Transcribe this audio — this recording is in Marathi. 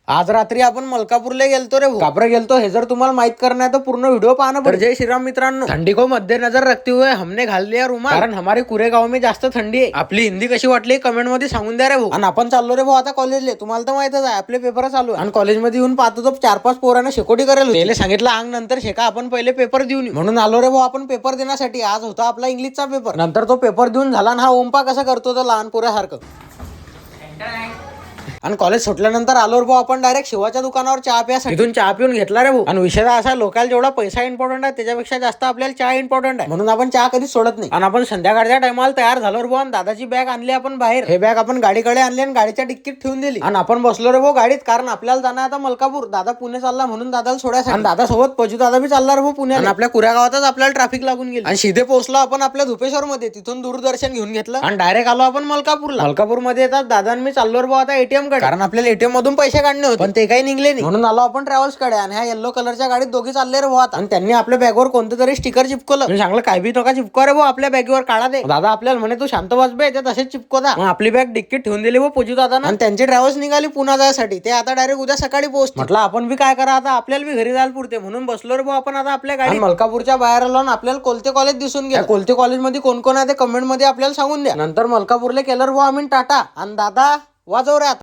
आज रात्री आपण मलकापूरला गेलतो रे भाऊ. काबरे गेलतो हे जर तुम्हाला माहित करना है तो पूर्ण व्हिडिओ पाहना. तर जय श्रीराम मित्रांनो, थंडी को मद्देनजर रखते हुए हमने घाल लिया रुमाल, कारण हमारे कुरे गाव में जास्त थंडी आहे. आपली हिंदी कशी वाटली कमेंट मध्ये सांगून द्या रे भाऊ. आणि आपण चाललो रे भाऊ आता कॉलेजला. तुम्हाला तर माहितच आहे आपले पेपर चालू आहे. आणि कॉलेजमध्ये येऊन पाहतो तो 4-5 पोरांना शेकोटी करेल. पहिले सांगितलं अंग नंतर शेका, आपण पहिले पेपर देऊन येऊ. म्हणून आलो रे भाऊ आपण पेपर देण्यासाठी. आज होता आपला इंग्लिशचा पेपर. नंतर तो पेपर देऊन झाला आणि हा ओंपा कसा करतो तो लहान पोरासारखं. आणि कॉलेज सुटल्यानंतर आलो भाऊ आपण डायरेक्ट शिवाच्या दुकानावर चहा प्यासाठी. तिथून चहा पिऊन घेतला रे भाऊ. आणि विषय असा, लोकांना जेवढा पैसा इम्पॉर्टंट आहे त्याच्यापेक्षा जास्त आपल्याला चहा इम्पॉर्टंट आहे. म्हणून आपण चहा कधीच सोडत नाही. आणि आपण संध्याकाळच्या टायमाला तयार झालो रे भाऊ. आणि दादाची बॅग आणली आपण बाहेर. हे बॅग आपण गाडीकडे आणली आणि गाडीच्या डिक्कीत ठेवून दिली. आणि आपण बसलो रे भाऊ गाडीत, कारण आपल्याला जाणार आता मलकापूर. दादा पुणे चालला म्हणून दादाला सोडायसाठी. आणि दादा सोबत पजू दादा बी चालला रे भाऊ पुण्याला. आणि आपल्या कुऱ्या गावातच आपल्याला ट्रॅफिक लागून गेली. आणि सीधे पोहोचलो आपण आपल्या धुपेश्वर मध्ये. तिथून दूरदर्शन घेऊन घेतलं आणि डायरेक्ट आलो आपण मलकापूरला. मलकापूर मध्ये येतात दादा मी चाललो रे भाऊ आता एटीएम कडे, कारण आपल्याला एटीएम मधून पैसे काढणे होते पण ते काही निघले नाही. म्हणून आलो आपण ट्रॅव्हल्स कडे. आणि ह्या येल्लो कलरच्या गाडीत दोघे चालले रे भाऊ आता. आणि त्यांनी आपल्या बॅगवर कोणतं तरी स्टिकर चिपकवलं. सांगलं काय बी नका चिपका रे भाऊ, आपल्या बॅगवर काढा दे. दादा आपल्याला म्हणे तू शांत बस बे, ते तसेच चिपकवता. मग आपली बॅग डिक्कीत ठेवून दिली भाऊ पोजू दादा. आणि त्यांची ट्रॅव्हल्स निघाली पुन्हा जायसाठी. ते आता डायरेक्ट उद्या सकाळी पोहोचतो. म्हटलं आपण बी काय करा आता, आपल्याला बी घरी जायला पुरते. म्हणून बसलो रे भाऊ आपण आता आपल्या गाडी. मलकापूरच्या बाहेर आलो आणि आपल्याला कोलते कॉलेज दिसून गेलं. कोलते कॉलेज मध्ये कोण कोण आहे ते कमेंट मध्ये आपल्याला सांगून द्या. नंतर मलकापूरला केलं रे भाऊ आम्ही टाटा. आणि दादा वाजव रे आता.